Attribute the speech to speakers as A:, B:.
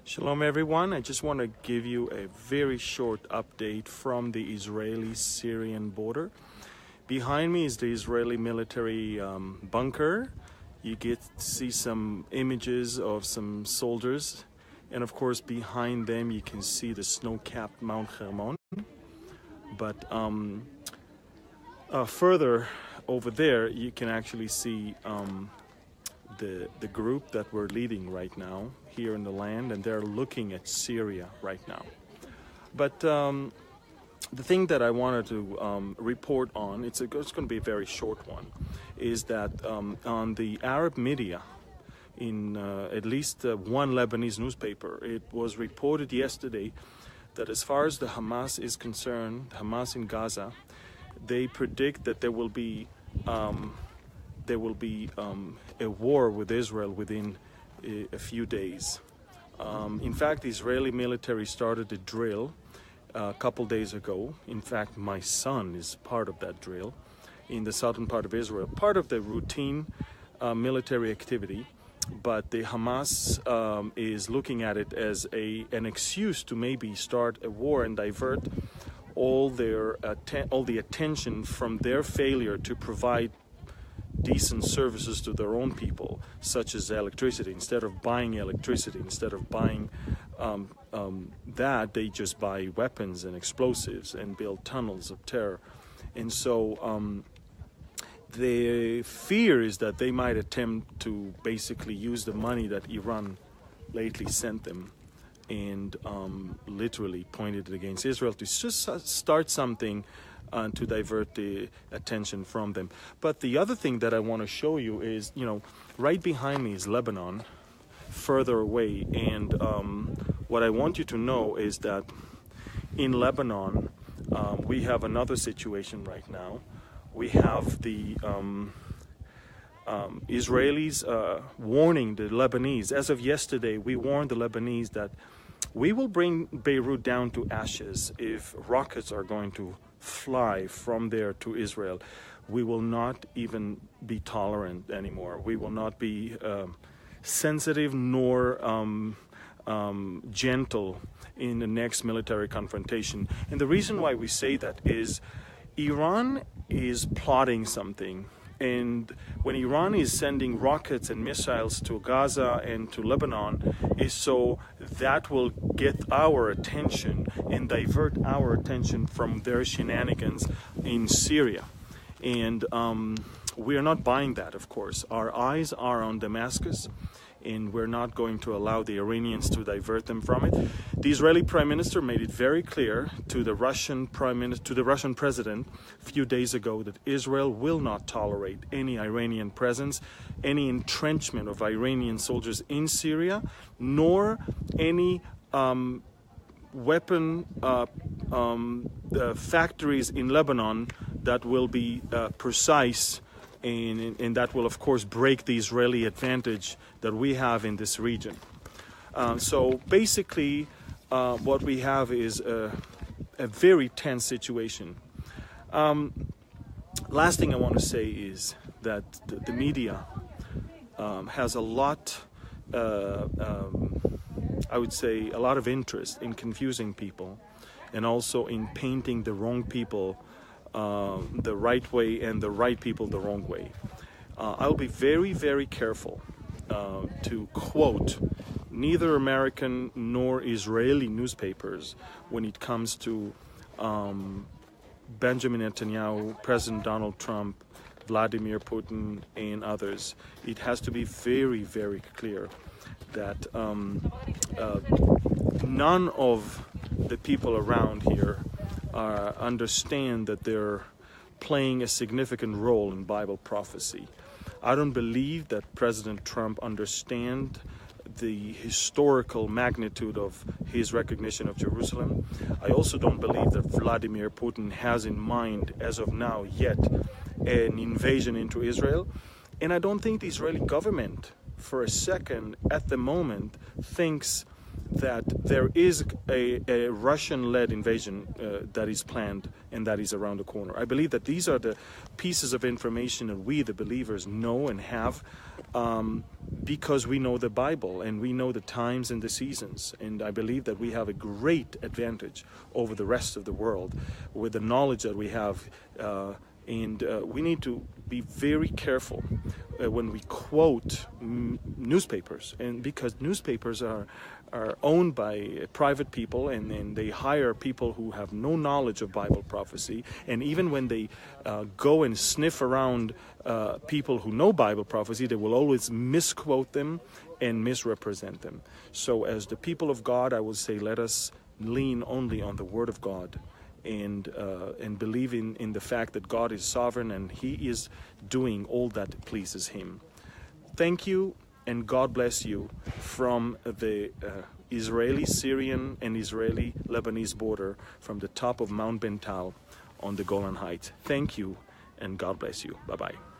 A: Shalom everyone, I just want to give you a very short update from the Israeli-Syrian border. Behind me is the Israeli military bunker. You get to see some images of some soldiers, and of course behind them you can see the snow-capped Mount Hermon. But further over there you can actually see the group that we're leading right now here in the land, and they're looking at Syria right now. But the thing that I wanted to report on, it's going to be a very short one, is that on the Arab media, in at least one Lebanese newspaper, it was reported yesterday that as far as the Hamas is concerned, Hamas in Gaza, they predict that there will be a war with Israel within a few days. In fact, the Israeli military started a drill a couple days ago. In fact, my son is part of that drill in the southern part of Israel, part of the routine military activity. But the Hamas is looking at it as an excuse to maybe start a war and divert all the attention from their failure to provide decent services to their own people, such as electricity. Instead of buying electricity, instead of buying that, they just buy weapons and explosives and build tunnels of terror. And so the fear is that they might attempt to basically use the money that Iran lately sent them and literally pointed it against Israel to just start something to divert the attention from them. But the other thing that I want to show you is, right behind me is Lebanon, further away. And what I want you to know is that in Lebanon, we have another situation right now. We have the Israelis warning the Lebanese. As of yesterday, we warned the Lebanese that we will bring Beirut down to ashes if rockets are going to fly from there to Israel. We will not even be tolerant anymore. We will not be sensitive nor gentle in the next military confrontation. And the reason why we say that is Iran is plotting something. And when Iran is sending rockets and missiles to Gaza and to Lebanon, is so that will get our attention and divert our attention from their shenanigans in Syria. And we are not buying that, of course. Our eyes are on Damascus, and we're not going to allow the Iranians to divert them from it. The Israeli Prime Minister made it very clear to the Russian President a few days ago that Israel will not tolerate any Iranian presence, any entrenchment of Iranian soldiers in Syria, nor any weapon factories in Lebanon that will be precise. And that will, of course, break the Israeli advantage that we have in this region. So basically, what we have is a very tense situation. Last thing I want to say is that the media has a lot, I would say, a lot of interest in confusing people and also in painting the wrong people the right way and the right people the wrong way. I'll be very, very careful to quote neither American nor Israeli newspapers when it comes to Benjamin Netanyahu, President Donald Trump, Vladimir Putin, and others. It has to be very, very clear that none of the people around here understand that they're playing a significant role in Bible prophecy. I don't believe that President Trump understands the historical magnitude of his recognition of Jerusalem. I also don't believe that Vladimir Putin has in mind, as of now yet, an invasion into Israel. And I don't think the Israeli government, for a second, at the moment, thinks that there is a Russian-led invasion that is planned and that is around the corner. I believe that these are the pieces of information that we, the believers, know and have because we know the Bible and we know the times and the seasons. And I believe that we have a great advantage over the rest of the world with the knowledge that we have. And we need to be very careful when we quote newspapers, and because newspapers are owned by private people, and then they hire people who have no knowledge of Bible prophecy, and even when they go and sniff around people who know Bible prophecy, they will always misquote them and misrepresent them. So as the people of God, I would say, let us lean only on the Word of God and believe in the fact that God is sovereign and He is doing all that pleases Him. Thank you, and God bless you from the Israeli, Syrian, and Israeli-Lebanese border, from the top of Mount Bental on the Golan Heights. Thank you, and God bless you. Bye-bye.